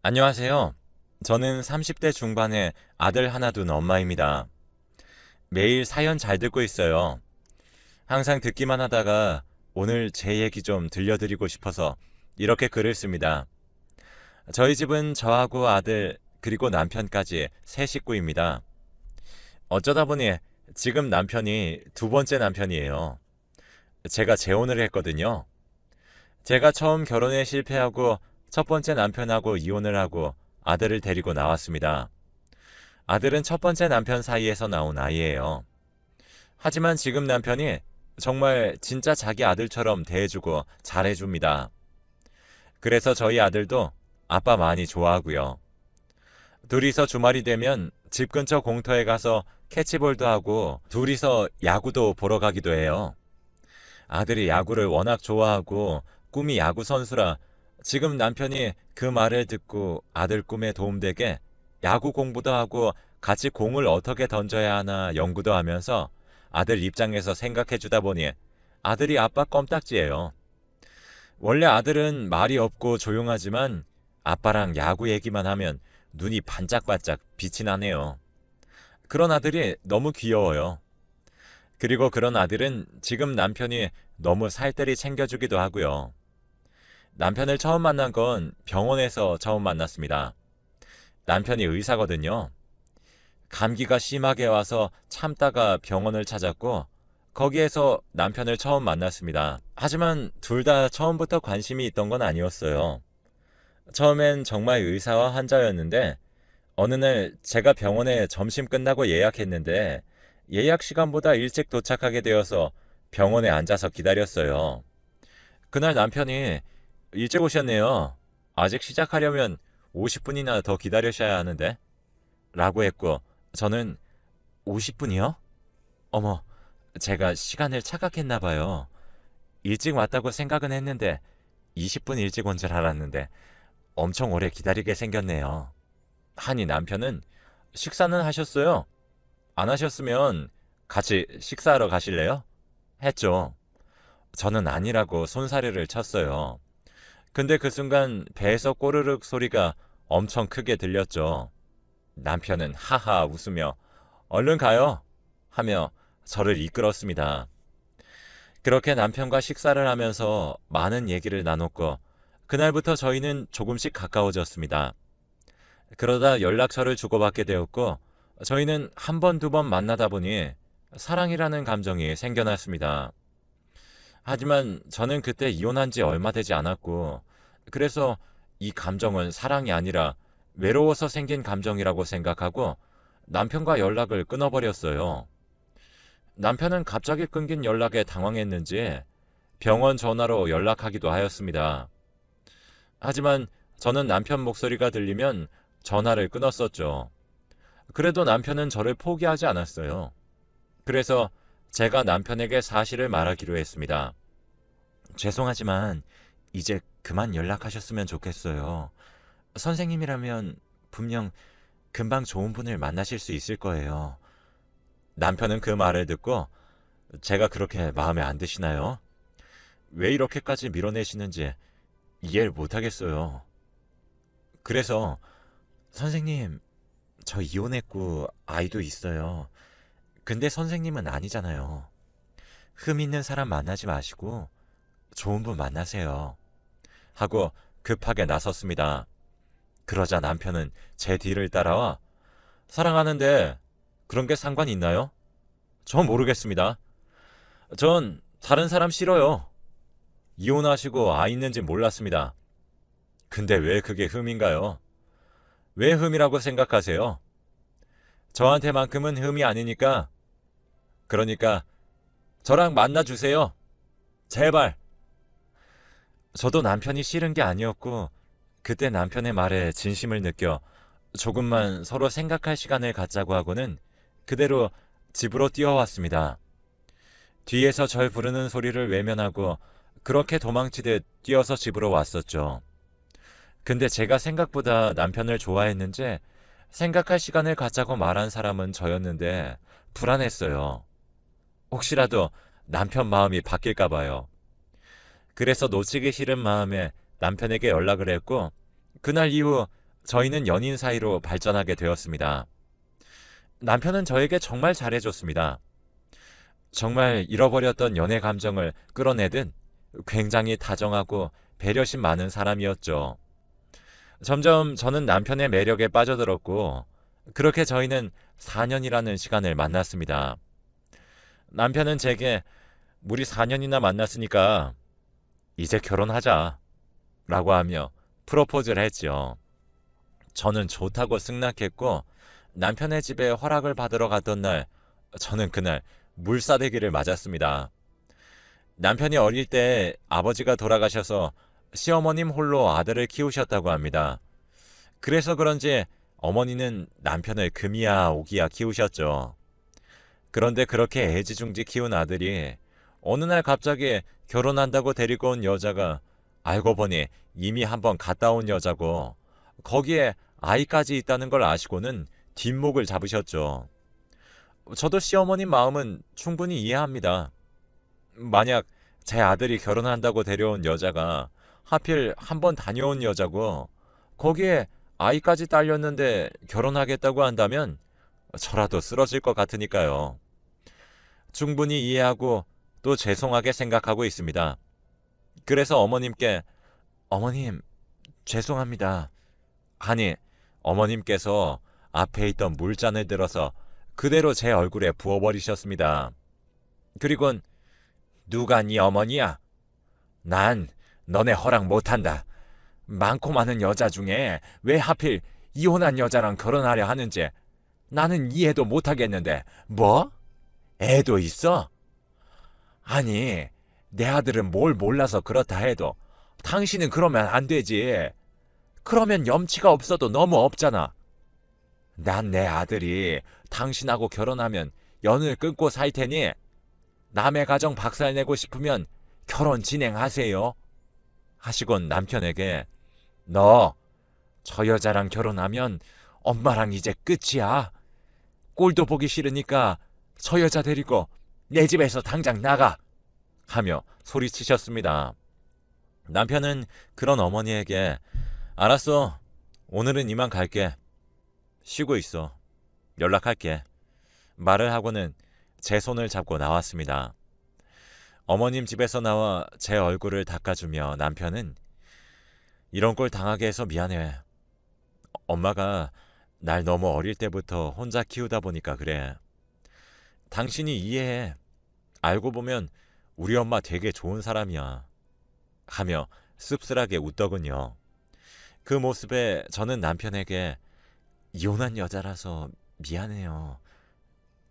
안녕하세요. 저는 30대 중반의 아들 하나 둔 엄마입니다. 매일 사연 잘 듣고 있어요. 항상 듣기만 하다가 오늘 제 얘기 좀 들려드리고 싶어서 이렇게 글을 씁니다. 저희 집은 저하고 아들 그리고 남편까지 세 식구입니다. 어쩌다 보니 지금 남편이 두 번째 남편이에요. 제가 재혼을 했거든요. 제가 처음 결혼에 실패하고 첫 번째 남편하고 이혼을 하고 아들을 데리고 나왔습니다. 아들은 첫 번째 남편 사이에서 나온 아이예요. 하지만 지금 남편이 정말 진짜 자기 아들처럼 대해주고 잘해줍니다. 그래서 저희 아들도 아빠 많이 좋아하고요. 둘이서 주말이 되면 집 근처 공터에 가서 캐치볼도 하고 둘이서 야구도 보러 가기도 해요. 아들이 야구를 워낙 좋아하고 꿈이 야구 선수라 지금 남편이 그 말을 듣고 아들 꿈에 도움되게 야구 공부도 하고 같이 공을 어떻게 던져야 하나 연구도 하면서 아들 입장에서 생각해 주다 보니 아들이 아빠 껌딱지예요. 원래 아들은 말이 없고 조용하지만 아빠랑 야구 얘기만 하면 눈이 반짝반짝 빛이 나네요. 그런 아들이 너무 귀여워요. 그리고 그런 아들은 지금 남편이 너무 살뜰히 챙겨주기도 하고요. 남편을 처음 만난 건 병원에서 처음 만났습니다. 남편이 의사거든요. 감기가 심하게 와서 참다가 병원을 찾았고 거기에서 남편을 처음 만났습니다. 하지만 둘 다 처음부터 관심이 있던 건 아니었어요. 처음엔 정말 의사와 환자였는데 어느 날 제가 병원에 점심 끝나고 예약했는데 예약 시간보다 일찍 도착하게 되어서 병원에 앉아서 기다렸어요. 그날 남편이 일찍 오셨네요. 아직 시작하려면 50분이나 더 기다리셔야 하는데 라고 했고 저는 50분이요? 어머, 제가 시간을 착각했나 봐요. 일찍 왔다고 생각은 했는데 20분 일찍 온 줄 알았는데 엄청 오래 기다리게 생겼네요. 하니 남편은 식사는 하셨어요? 안 하셨으면 같이 식사하러 가실래요? 했죠. 저는 아니라고 손사래를 쳤어요. 근데 그 순간 배에서 꼬르륵 소리가 엄청 크게 들렸죠. 남편은 하하 웃으며 얼른 가요 하며 저를 이끌었습니다. 그렇게 남편과 식사를 하면서 많은 얘기를 나눴고 그날부터 저희는 조금씩 가까워졌습니다. 그러다 연락처를 주고받게 되었고 저희는 한 번, 두 번 만나다 보니 사랑이라는 감정이 생겨났습니다. 하지만 저는 그때 이혼한 지 얼마 되지 않았고 그래서 이 감정은 사랑이 아니라 외로워서 생긴 감정이라고 생각하고 남편과 연락을 끊어버렸어요. 남편은 갑자기 끊긴 연락에 당황했는지 병원 전화로 연락하기도 하였습니다. 하지만 저는 남편 목소리가 들리면 전화를 끊었었죠. 그래도 남편은 저를 포기하지 않았어요. 그래서 제가 남편에게 사실을 말하기로 했습니다. 죄송하지만 이제 그만 연락하셨으면 좋겠어요. 선생님이라면 분명 금방 좋은 분을 만나실 수 있을 거예요. 남편은 그 말을 듣고 제가 그렇게 마음에 안 드시나요? 왜 이렇게까지 밀어내시는지 이해를 못하겠어요. 그래서 선생님, 저 이혼했고 아이도 있어요. 근데 선생님은 아니잖아요. 흠 있는 사람 만나지 마시고 좋은 분 만나세요. 하고 급하게 나섰습니다. 그러자 남편은 제 뒤를 따라와 사랑하는데 그런 게 상관 있나요? 전 모르겠습니다. 전 다른 사람 싫어요. 이혼하시고 아이 있는지 몰랐습니다. 근데 왜 그게 흠인가요? 왜 흠이라고 생각하세요? 저한테만큼은 흠이 아니니까. 그러니까 저랑 만나주세요. 제발. 저도 남편이 싫은 게 아니었고 그때 남편의 말에 진심을 느껴 조금만 서로 생각할 시간을 갖자고 하고는 그대로 집으로 뛰어왔습니다. 뒤에서 절 부르는 소리를 외면하고 그렇게 도망치듯 뛰어서 집으로 왔었죠. 근데 제가 생각보다 남편을 좋아했는지 생각할 시간을 갖자고 말한 사람은 저였는데 불안했어요. 혹시라도 남편 마음이 바뀔까 봐요. 그래서 놓치기 싫은 마음에 남편에게 연락을 했고 그날 이후 저희는 연인 사이로 발전하게 되었습니다. 남편은 저에게 정말 잘해줬습니다. 정말 잃어버렸던 연애 감정을 끌어내듯 굉장히 다정하고 배려심 많은 사람이었죠. 점점 저는 남편의 매력에 빠져들었고, 그렇게 저희는 4년이라는 시간을 만났습니다. 남편은 제게 우리 4년이나 만났으니까 이제 결혼하자 라고 하며 프로포즈를 했지요. 저는 좋다고 승낙했고, 남편의 집에 허락을 받으러 갔던 날, 저는 그날 물사대기를 맞았습니다. 남편이 어릴 때 아버지가 돌아가셔서 시어머님 홀로 아들을 키우셨다고 합니다. 그래서 그런지 어머니는 남편을 금이야 오기야 키우셨죠. 그런데 그렇게 애지중지 키운 아들이 어느 날 갑자기 결혼한다고 데리고 온 여자가 알고 보니 이미 한번 갔다 온 여자고, 거기에 아이까지 있다는 걸 아시고는 뒷목을 잡으셨죠. 저도 시어머님 마음은 충분히 이해합니다. 만약 제 아들이 결혼한다고 데려온 여자가 하필 한번 다녀온 여자고, 거기에 아이까지 딸렸는데 결혼하겠다고 한다면 저라도 쓰러질 것 같으니까요. 충분히 이해하고 또 죄송하게 생각하고 있습니다. 그래서 어머님께 어머님 죄송합니다 하니, 어머님께서 앞에 있던 물잔을 들어서 그대로 제 얼굴에 부어버리셨습니다. 그리곤 누가 네 어머니야? 난 너네 허락 못한다. 많고 많은 여자 중에 왜 하필 이혼한 여자랑 결혼하려 하는지 나는 이해도 못하겠는데. 뭐? 애도 있어? 아니, 내 아들은 뭘 몰라서 그렇다 해도 당신은 그러면 안 되지. 그러면 염치가 없어도 너무 없잖아. 난 내 아들이 당신하고 결혼하면 연을 끊고 살 테니 남의 가정 박살내고 싶으면 결혼 진행하세요 하시곤 남편에게 너 저 여자랑 결혼하면 엄마랑 이제 끝이야. 꼴도 보기 싫으니까 저 여자 데리고 내 집에서 당장 나가 하며 소리치셨습니다. 남편은 그런 어머니에게 알았어, 오늘은 이만 갈게. 쉬고 있어. 연락할게. 말을 하고는 제 손을 잡고 나왔습니다. 어머님 집에서 나와 제 얼굴을 닦아주며 남편은 이런 꼴 당하게 해서 미안해. 엄마가 날 너무 어릴 때부터 혼자 키우다 보니까 그래. 당신이 이해해. 알고 보면 우리 엄마 되게 좋은 사람이야. 하며 씁쓸하게 웃더군요. 그 모습에 저는 남편에게 이혼한 여자라서 미안해요.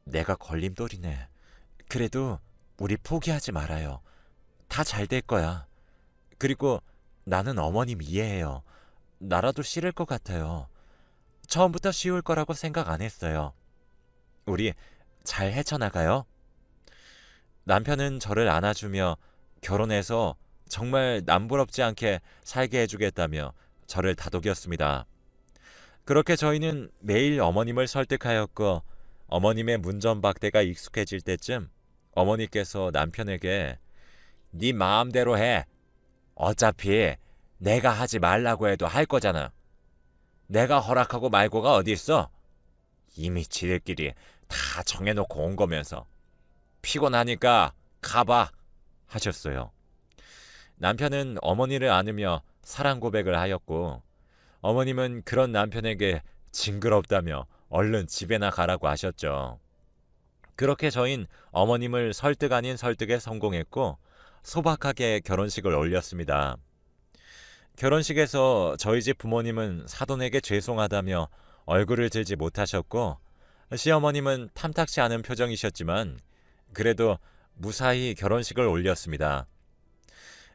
내가 걸림돌이네. 그래도 우리 포기하지 말아요. 다 잘 될 거야. 그리고 나는 어머님 이해해요. 나라도 싫을 것 같아요. 처음부터 쉬울 거라고 생각 안 했어요. 우리 잘 헤쳐나가요. 남편은 저를 안아주며 결혼해서 정말 남부럽지 않게 살게 해주겠다며 저를 다독였습니다. 그렇게 저희는 매일 어머님을 설득하였고, 어머님의 문전박대가 익숙해질 때쯤 어머니께서 남편에게 네 마음대로 해. 어차피 내가 하지 말라고 해도 할 거잖아. 내가 허락하고 말고가 어디 있어? 이미 지들끼리 다 정해놓고 온 거면서. 피곤하니까 가봐 하셨어요. 남편은 어머니를 안으며 사랑 고백을 하였고, 어머님은 그런 남편에게 징그럽다며 얼른 집에나 가라고 하셨죠. 그렇게 저흰 어머님을 설득 아닌 설득에 성공했고 소박하게 결혼식을 올렸습니다. 결혼식에서 저희 집 부모님은 사돈에게 죄송하다며 얼굴을 들지 못하셨고, 시어머님은 탐탁치 않은 표정이셨지만 그래도 무사히 결혼식을 올렸습니다.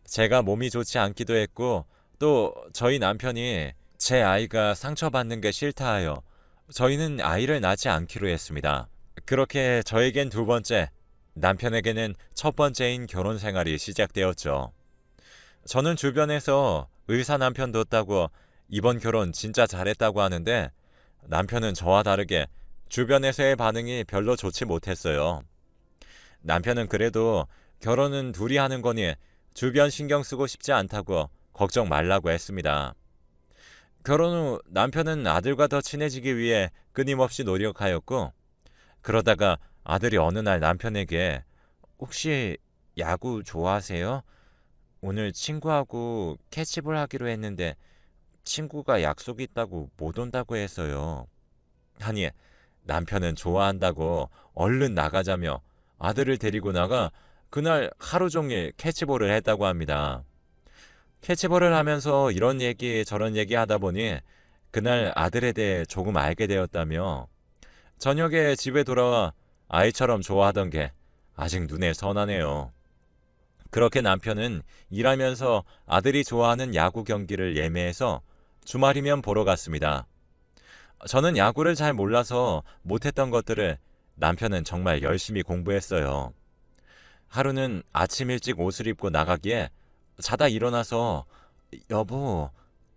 제가 몸이 좋지 않기도 했고, 또 저희 남편이 제 아이가 상처받는 게 싫다 하여 저희는 아이를 낳지 않기로 했습니다. 그렇게 저에겐 두 번째, 남편에게는 첫 번째인 결혼 생활이 시작되었죠. 저는 주변에서 의사 남편 뒀다고 이번 결혼 진짜 잘했다고 하는데, 남편은 저와 다르게 주변에서의 반응이 별로 좋지 못했어요. 남편은 그래도 결혼은 둘이 하는 거니 주변 신경 쓰고 싶지 않다고 걱정 말라고 했습니다. 결혼 후 남편은 아들과 더 친해지기 위해 끊임없이 노력하였고, 그러다가 아들이 어느 날 남편에게 혹시 야구 좋아하세요? 오늘 친구하고 캐치볼 하기로 했는데 친구가 약속이 있다고 못 온다고 해서요. 아니, 남편은 좋아한다고 얼른 나가자며 아들을 데리고 나가 그날 하루 종일 캐치볼을 했다고 합니다. 캐치볼을 하면서 이런 얘기 저런 얘기 하다 보니 그날 아들에 대해 조금 알게 되었다며 저녁에 집에 돌아와 아이처럼 좋아하던 게 아직 눈에 선하네요. 그렇게 남편은 일하면서 아들이 좋아하는 야구 경기를 예매해서 주말이면 보러 갔습니다. 저는 야구를 잘 몰라서 못했던 것들을 남편은 정말 열심히 공부했어요. 하루는 아침 일찍 옷을 입고 나가기에 자다 일어나서 여보,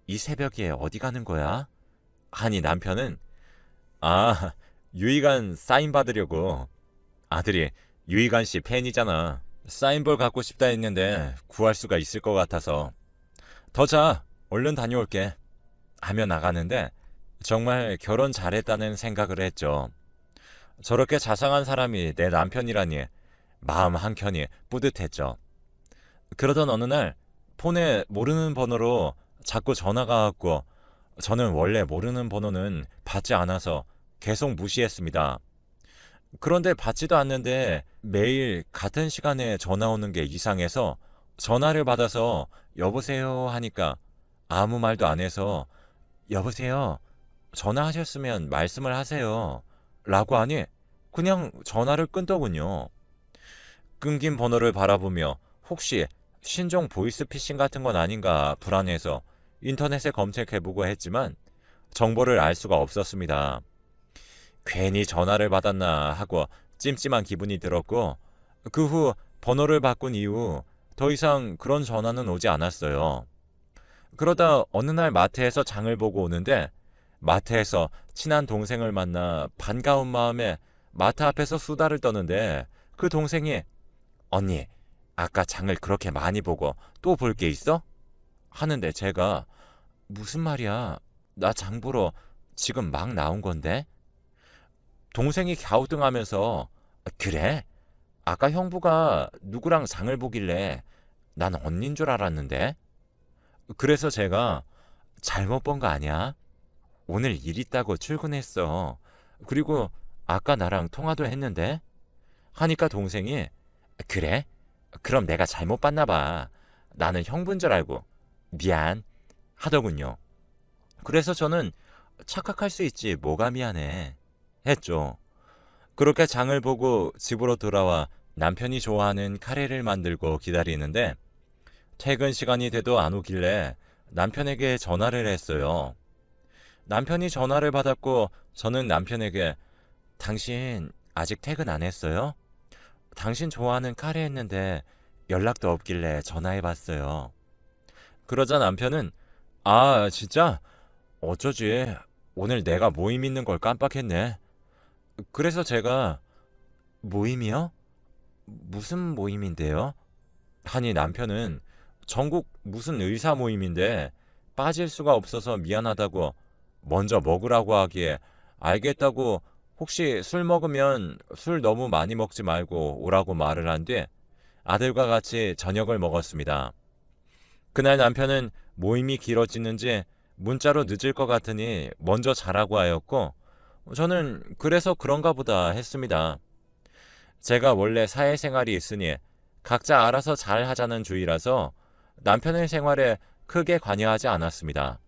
이 새벽에 어디 가는 거야? 하니 남편은 아, 유희관 사인 받으려고. 아들이 유희관 씨 팬이잖아. 사인볼 갖고 싶다 했는데 구할 수가 있을 것 같아서. 더 자, 얼른 다녀올게. 하며 나가는데 정말 결혼 잘했다는 생각을 했죠. 저렇게 자상한 사람이 내 남편이라니 마음 한켠이 뿌듯했죠. 그러던 어느 날 폰에 모르는 번호로 자꾸 전화가 왔고 저는 원래 모르는 번호는 받지 않아서 계속 무시했습니다. 그런데 받지도 않는데 매일 같은 시간에 전화 오는 게 이상해서 전화를 받아서 여보세요 하니까 아무 말도 안 해서 여보세요, 전화하셨으면 말씀을 하세요 라고 하니 그냥 전화를 끊더군요. 끊긴 번호를 바라보며 혹시 신종 보이스피싱 같은 건 아닌가 불안해서 인터넷에 검색해보고 했지만 정보를 알 수가 없었습니다. 괜히 전화를 받았나 하고 찜찜한 기분이 들었고 그 후 번호를 바꾼 이후 더 이상 그런 전화는 오지 않았어요. 그러다 어느 날 마트에서 장을 보고 오는데 마트에서 친한 동생을 만나 반가운 마음에 마트 앞에서 수다를 떠는데 그 동생이 언니, 아까 장을 그렇게 많이 보고 또 볼 게 있어? 하는데 제가 무슨 말이야? 나 장 보러 지금 막 나온 건데? 동생이 갸우뚱하면서 그래? 아까 형부가 누구랑 장을 보길래 난 언닌 줄 알았는데? 그래서 제가 잘못 본 거 아니야? 오늘 일 있다고 출근했어. 그리고 아까 나랑 통화도 했는데? 하니까 동생이 그래? 그럼 내가 잘못 봤나 봐. 나는 형부인 줄 알고 미안 하더군요. 그래서 저는 착각할 수 있지 뭐가 미안해 했죠. 그렇게 장을 보고 집으로 돌아와 남편이 좋아하는 카레를 만들고 기다리는데 퇴근 시간이 돼도 안 오길래 남편에게 전화를 했어요. 남편이 전화를 받았고 저는 남편에게 당신 아직 퇴근 안 했어요? 당신 좋아하는 카레 했는데 연락도 없길래 전화해봤어요. 그러자 남편은 아 진짜? 어쩌지 오늘 내가 모임 있는 걸 깜빡했네. 그래서 제가 모임이요? 무슨 모임인데요? 하니 남편은 전국 무슨 의사 모임인데 빠질 수가 없어서 미안하다고 먼저 먹으라고 하기에 알겠다고 혹시 술 먹으면 술 너무 많이 먹지 말고 오라고 말을 한 뒤 아들과 같이 저녁을 먹었습니다. 그날 남편은 모임이 길어지는지 문자로 늦을 것 같으니 먼저 자라고 하였고 저는 그래서 그런가 보다 했습니다. 제가 원래 사회생활이 있으니 각자 알아서 잘 하자는 주의라서 남편의 생활에 크게 관여하지 않았습니다.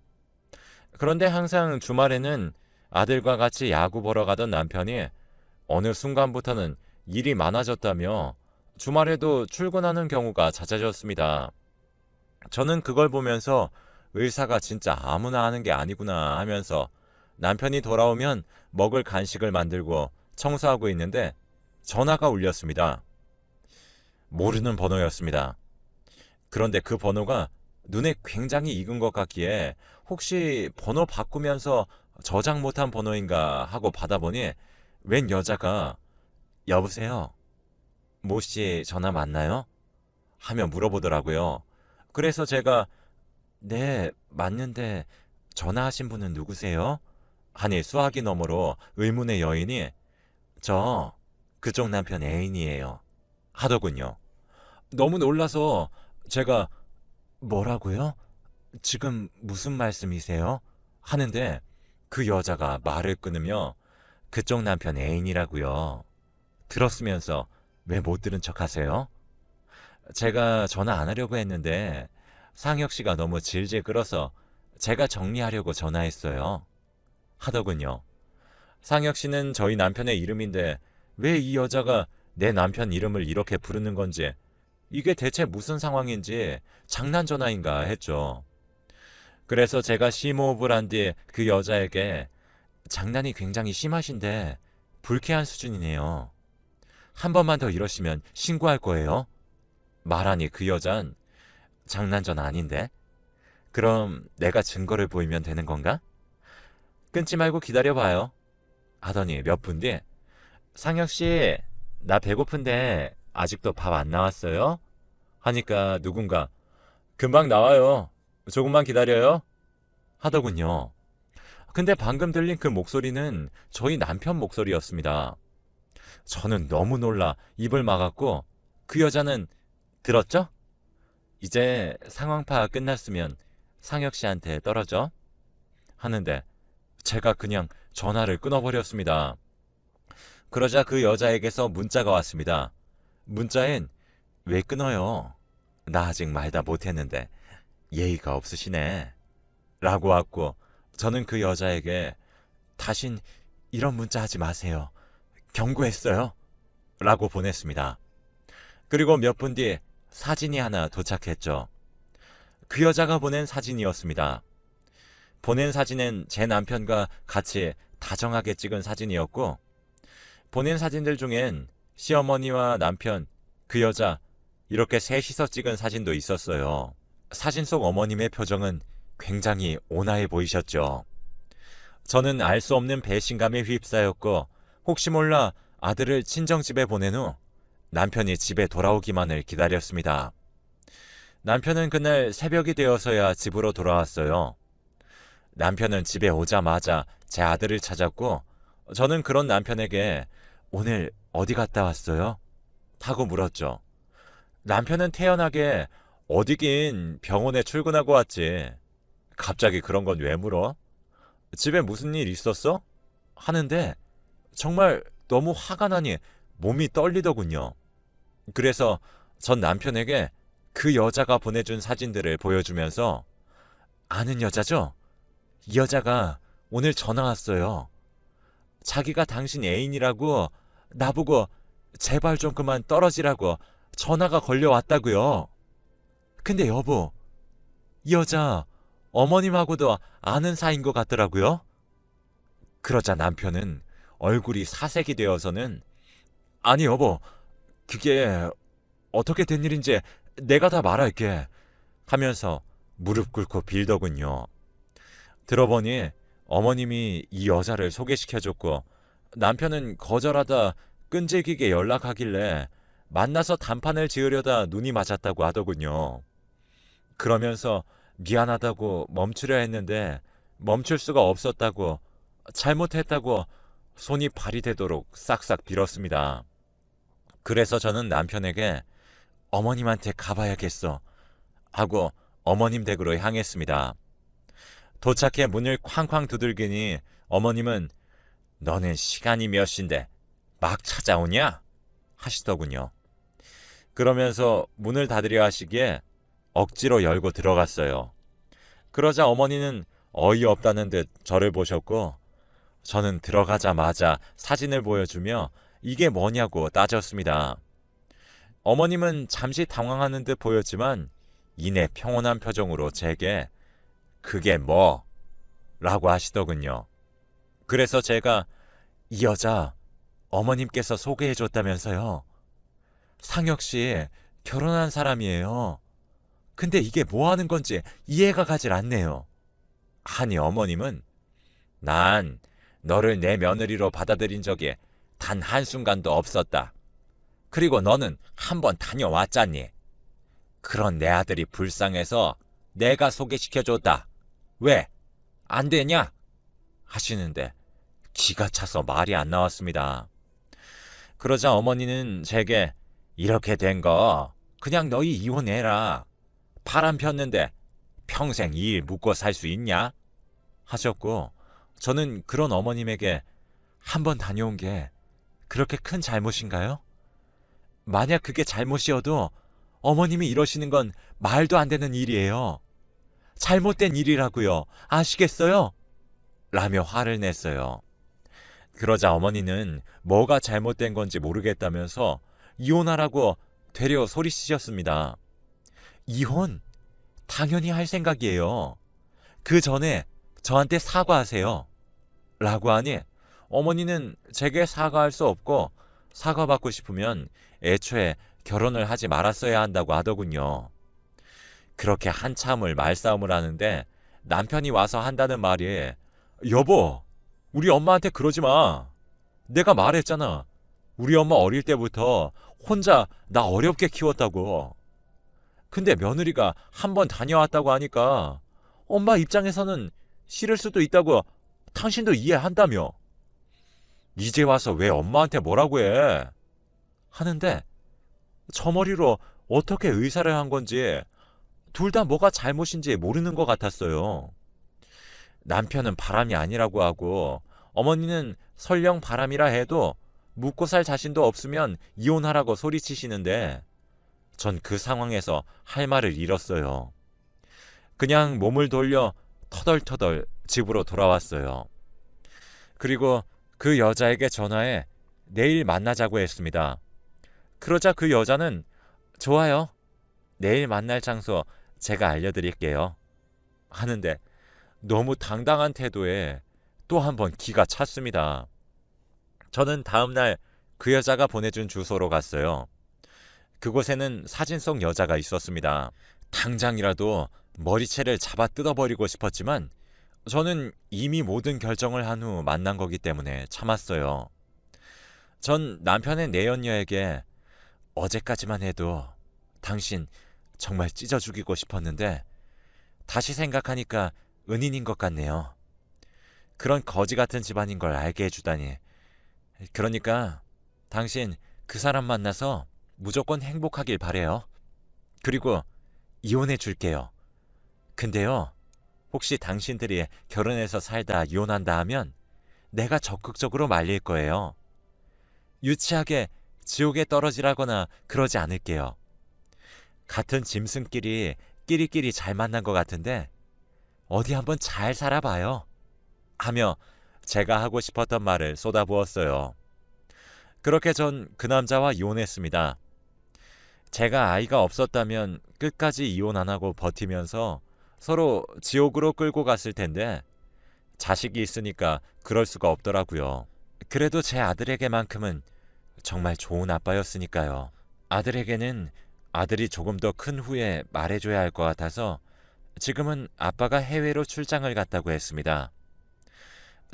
그런데 항상 주말에는 아들과 같이 야구 보러 가던 남편이 어느 순간부터는 일이 많아졌다며 주말에도 출근하는 경우가 잦아졌습니다. 저는 그걸 보면서 의사가 진짜 아무나 하는 게 아니구나 하면서 남편이 돌아오면 먹을 간식을 만들고 청소하고 있는데 전화가 울렸습니다. 모르는 번호였습니다. 그런데 그 번호가 눈에 굉장히 익은 것 같기에 혹시 번호 바꾸면서 저장 못한 번호인가 하고 받아보니 웬 여자가 여보세요? 모씨 전화 맞나요? 하며 물어보더라고요. 그래서 제가 네 맞는데 전화하신 분은 누구세요? 하니 수화기 너머로 의문의 여인이 저 그쪽 남편 애인이에요. 하더군요. 너무 놀라서 제가 뭐라고요? 지금 무슨 말씀이세요? 하는데 그 여자가 말을 끊으며 그쪽 남편 애인이라고요. 들었으면서 왜 못 들은 척 하세요? 제가 전화 안 하려고 했는데 상혁 씨가 너무 질질 끌어서 제가 정리하려고 전화했어요. 하더군요. 상혁 씨는 저희 남편의 이름인데 왜 이 여자가 내 남편 이름을 이렇게 부르는 건지, 이게 대체 무슨 상황인지 장난 전화인가 했죠. 그래서 제가 심호흡을 한 뒤 그 여자에게 장난이 굉장히 심하신데 불쾌한 수준이네요. 한 번만 더 이러시면 신고할 거예요. 말하니 그 여잔 장난 전화 아닌데? 그럼 내가 증거를 보이면 되는 건가? 끊지 말고 기다려봐요. 하더니 몇 분 뒤 상혁 씨, 나 배고픈데 아직도 밥 안 나왔어요? 하니까 누군가 금방 나와요. 조금만 기다려요. 하더군요. 근데 방금 들린 그 목소리는 저희 남편 목소리였습니다. 저는 너무 놀라 입을 막았고 그 여자는 들었죠? 이제 상황 파악 끝났으면 상혁 씨한테 떨어져. 하는데 제가 그냥 전화를 끊어버렸습니다. 그러자 그 여자에게서 문자가 왔습니다. 문자엔 왜 끊어요? 나 아직 말 다 못했는데 예의가 없으시네. 라고 왔고 저는 그 여자에게 다신 이런 문자 하지 마세요. 경고했어요. 라고 보냈습니다. 그리고 몇 분 뒤 사진이 하나 도착했죠. 그 여자가 보낸 사진이었습니다. 보낸 사진은 제 남편과 같이 다정하게 찍은 사진이었고 보낸 사진들 중엔 시어머니와 남편, 그 여자 이렇게 셋이서 찍은 사진도 있었어요. 사진 속 어머님의 표정은 굉장히 온화해 보이셨죠. 저는 알 수 없는 배신감에 휩싸였고 혹시 몰라 아들을 친정집에 보낸 후 남편이 집에 돌아오기만을 기다렸습니다. 남편은 그날 새벽이 되어서야 집으로 돌아왔어요. 남편은 집에 오자마자 제 아들을 찾았고 저는 그런 남편에게 오늘 어디 갔다 왔어요? 하고 물었죠. 남편은 태연하게 어디긴 병원에 출근하고 왔지. 갑자기 그런 건 왜 물어? 집에 무슨 일 있었어? 하는데 정말 너무 화가 나니 몸이 떨리더군요. 그래서 전 남편에게 그 여자가 보내준 사진들을 보여주면서 아는 여자죠? 이 여자가 오늘 전화 왔어요. 자기가 당신 애인이라고 나보고 제발 좀 그만 떨어지라고 전화가 걸려왔다고요. 근데 여보, 이 여자 어머님하고도 아는 사이인 것 같더라고요. 그러자 남편은 얼굴이 사색이 되어서는 아니 여보, 그게 어떻게 된 일인지 내가 다 말할게 하면서 무릎 꿇고 빌더군요. 들어보니 어머님이 이 여자를 소개시켜줬고 남편은 거절하다 끈질기게 연락하길래 만나서 단판을 지으려다 눈이 맞았다고 하더군요. 그러면서 미안하다고 멈추려 했는데 멈출 수가 없었다고, 잘못했다고 손이 발이 되도록 싹싹 빌었습니다. 그래서 저는 남편에게 어머님한테 가봐야겠어 하고 어머님 댁으로 향했습니다. 도착해 문을 쾅쾅 두들기니 어머님은 너는 시간이 몇 시인데 막 찾아오냐? 하시더군요. 그러면서 문을 닫으려 하시기에 억지로 열고 들어갔어요. 그러자 어머니는 어이없다는 듯 저를 보셨고 저는 들어가자마자 사진을 보여주며 이게 뭐냐고 따졌습니다. 어머님은 잠시 당황하는 듯 보였지만 이내 평온한 표정으로 제게 그게 뭐? 라고 하시더군요. 그래서 제가 이 여자 어머님께서 소개해줬다면서요. 상혁 씨 결혼한 사람이에요. 근데 이게 뭐 하는 건지 이해가 가질 않네요. 하니 어머님은 난 너를 내 며느리로 받아들인 적이 단 한순간도 없었다. 그리고 너는 한번 다녀왔잖니. 그런 내 아들이 불쌍해서 내가 소개시켜줬다. 왜? 안 되냐? 하시는데 기가 차서 말이 안 나왔습니다. 그러자 어머니는 제게 이렇게 된 거 그냥 너희 이혼해라. 바람 폈는데 평생 이 일 묵고 살 수 있냐? 하셨고 저는 그런 어머님에게 한 번 다녀온 게 그렇게 큰 잘못인가요? 만약 그게 잘못이어도 어머님이 이러시는 건 말도 안 되는 일이에요. 잘못된 일이라고요. 아시겠어요? 라며 화를 냈어요. 그러자 어머니는 뭐가 잘못된 건지 모르겠다면서 이혼하라고 되려 소리치셨습니다. 이혼? 당연히 할 생각이에요. 그 전에 저한테 사과하세요. 라고 하니 어머니는 제게 사과할 수 없고 사과받고 싶으면 애초에 결혼을 하지 말았어야 한다고 하더군요. 그렇게 한참을 말싸움을 하는데 남편이 와서 한다는 말이 여보, 우리 엄마한테 그러지 마. 내가 말했잖아. 우리 엄마 어릴 때부터 혼자 나 어렵게 키웠다고. 근데 며느리가 한 번 다녀왔다고 하니까 엄마 입장에서는 싫을 수도 있다고 당신도 이해한다며. 이제 와서 왜 엄마한테 뭐라고 해? 하는데 저 머리로 어떻게 의사를 한 건지 둘 다 뭐가 잘못인지 모르는 것 같았어요. 남편은 바람이 아니라고 하고 어머니는 설령 바람이라 해도 묵고 살 자신도 없으면 이혼하라고 소리치시는데 전 그 상황에서 할 말을 잃었어요. 그냥 몸을 돌려 터덜터덜 집으로 돌아왔어요. 그리고 그 여자에게 전화해 내일 만나자고 했습니다. 그러자 그 여자는 좋아요. 내일 만날 장소 제가 알려드릴게요. 하는데 너무 당당한 태도에 또 한 번 기가 찼습니다. 저는 다음날 그 여자가 보내준 주소로 갔어요. 그곳에는 사진 속 여자가 있었습니다. 당장이라도 머리채를 잡아 뜯어버리고 싶었지만 저는 이미 모든 결정을 한 후 만난 거기 때문에 참았어요. 전 남편의 내연녀에게 어제까지만 해도 당신 정말 찢어 죽이고 싶었는데 다시 생각하니까 은인인 것 같네요. 그런 거지 같은 집안인 걸 알게 해주다니. 그러니까 당신 그 사람 만나서 무조건 행복하길 바래요. 그리고 이혼해 줄게요. 근데요, 혹시 당신들이 결혼해서 살다 이혼한다 하면 내가 적극적으로 말릴 거예요. 유치하게 지옥에 떨어지라거나 그러지 않을게요. 같은 짐승끼리 끼리끼리 잘 만난 것 같은데 어디 한번 잘 살아봐요. 하며 제가 하고 싶었던 말을 쏟아부었어요. 그렇게 전 그 남자와 이혼했습니다. 제가 아이가 없었다면 끝까지 이혼 안 하고 버티면서 서로 지옥으로 끌고 갔을 텐데 자식이 있으니까 그럴 수가 없더라고요. 그래도 제 아들에게만큼은 정말 좋은 아빠였으니까요. 아들에게는 아들이 조금 더 큰 후에 말해줘야 할 것 같아서 지금은 아빠가 해외로 출장을 갔다고 했습니다.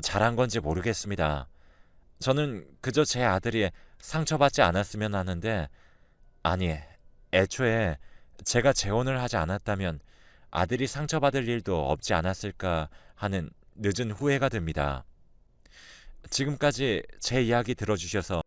잘한 건지 모르겠습니다. 저는 그저 제 아들이 상처받지 않았으면 하는데, 아니, 애초에 제가 재혼을 하지 않았다면 아들이 상처받을 일도 없지 않았을까 하는 늦은 후회가 듭니다. 지금까지 제 이야기 들어주셔서